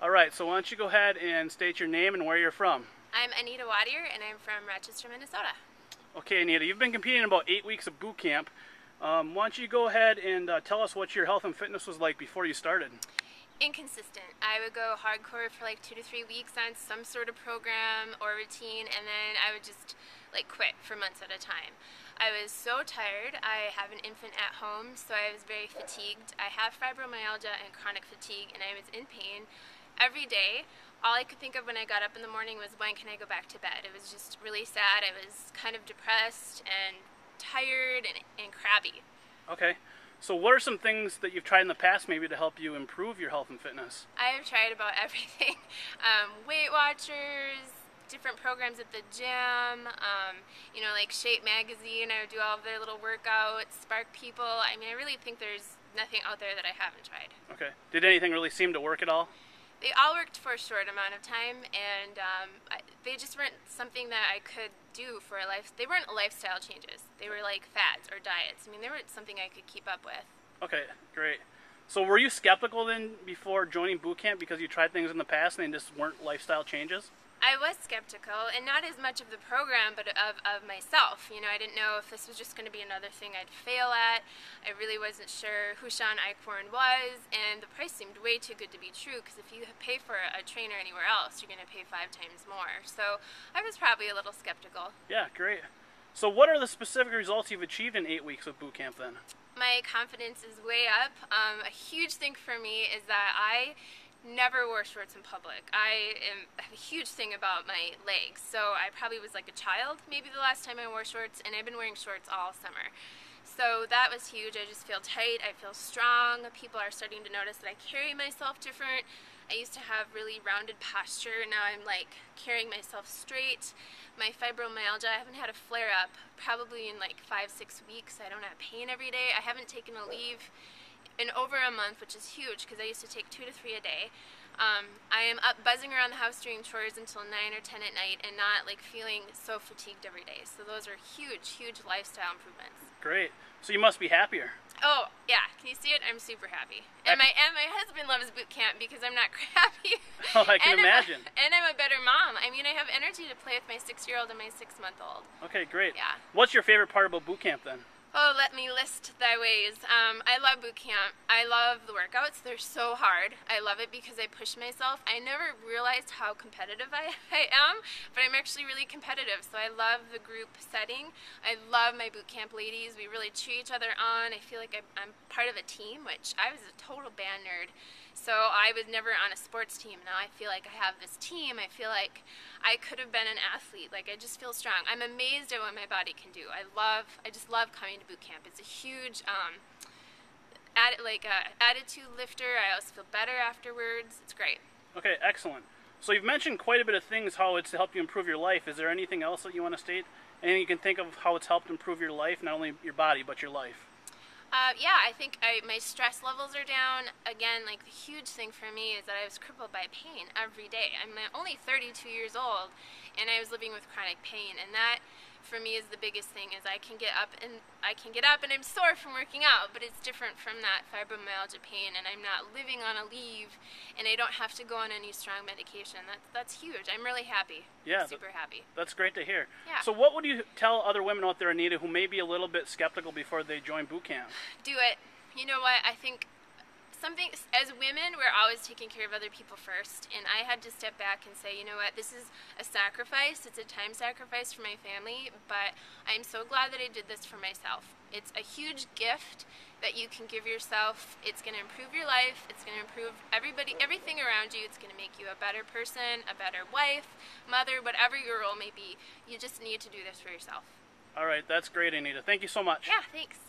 All right, so why don't you go ahead and state your name and where you're from. I'm Anita and I'm from Rochester, Minnesota. Okay, Anita, you've been competing in about 8 weeks of boot camp. Why don't you go ahead and tell us what your health and fitness was like before you started? Inconsistent. I would go hardcore for like 2 to 3 weeks on some sort of program or routine, and then I would just quit for months at a time. I was so tired. I have an infant at home, so I was very fatigued. I have fibromyalgia and chronic fatigue, and I was in pain every day. All I could think of when I got up in the morning was, when can I go back to bed? It was just really sad. I was kind of depressed and tired and crabby. Okay. So what are some things that you've tried in the past maybe to help you improve your health and fitness? I have tried about everything. Weight Watchers, different programs at the gym, like Shape Magazine. I would do all of their little workouts, Spark People. I mean, I really think there's nothing out there that I haven't tried. Okay. Did anything really seem to work at all? They all worked for a short amount of time, and they just weren't something that I could do for a life. They weren't lifestyle changes. They were like fads or diets. I mean, they weren't something I could keep up with. Okay, great. So were you skeptical then before joining boot camp because you tried things in the past and they just weren't lifestyle changes? I was skeptical, and not as much of the program, but of myself. I didn't know if this was just going to be another thing I'd fail at. I really wasn't sure who Sean Eichhorn was, and the price seemed way too good to be true, because if you pay for a trainer anywhere else, you're going to pay 5 times more. So I was probably a little skeptical. Yeah, great. So what are the specific results you've achieved in 8 weeks of boot camp then? My confidence is way up. A huge thing for me is that I never wore shorts in public. I have a huge thing about my legs, so I probably was like a child maybe the last time I wore shorts, and I've been wearing shorts all summer. So that was huge. I just feel tight, I feel strong. People are starting to notice that I carry myself different. I used to have really rounded posture, now I'm carrying myself straight. My fibromyalgia, I haven't had a flare up probably in 5-6 weeks. I don't have pain every day. I haven't taken a leave in over a month, which is huge because I used to take 2 to 3 a day. I am up buzzing around the house doing chores until 9 or 10 at night and not feeling so fatigued every day. So those are huge, huge lifestyle improvements. Great. So you must be happier. Oh yeah, can you see it? I'm super happy. And my husband loves boot camp because I'm not crabby. Oh, I can imagine. And I'm a better mom. I mean, I have energy to play with my 6-year-old and my 6-month-old. Okay, great. Yeah. What's your favorite part about boot camp then? Oh, let me list thy ways. I love boot camp. I love the workouts. They're so hard. I love it because I push myself. I never realized how competitive I am, but I'm actually really competitive. So I love the group setting. I love my boot camp ladies. We really cheer each other on. I feel like I'm part of a team, which I was a total band nerd. So I was never on a sports team. Now I feel like I have this team. I feel like I could have been an athlete. I just feel strong. I'm amazed at what my body can do. I just love coming to boot camp. It's a huge attitude lifter. I always feel better afterwards. It's great. Okay, excellent. So you've mentioned quite a bit of things how it's helped you improve your life. Is there anything else that you want to state? Anything you can think of how it's helped improve your life, not only your body, but your life? Yeah, I think my stress levels are down. Again, the huge thing for me is that I was crippled by pain every day. I'm only 32 years old, and I was living with chronic pain, and that for me is the biggest thing. Is I can get up and I'm sore from working out, but it's different from that fibromyalgia pain, and I'm not living on a leave, and I don't have to go on any strong medication. That's huge. I'm really happy. Yeah, super happy. That's great to hear. Yeah. So what would you tell other women out there, Anita, who may be a little bit skeptical before they join boot camp? Do it. You know what? I think as women, we're always taking care of other people first, and I had to step back and say, you know what, this is a sacrifice. It's a time sacrifice for my family, but I'm so glad that I did this for myself. It's a huge gift that you can give yourself. It's going to improve your life. It's going to improve everything around you. It's going to make you a better person, a better wife, mother, whatever your role may be. You just need to do this for yourself. All right, that's great, Anita. Thank you so much. Yeah, thanks.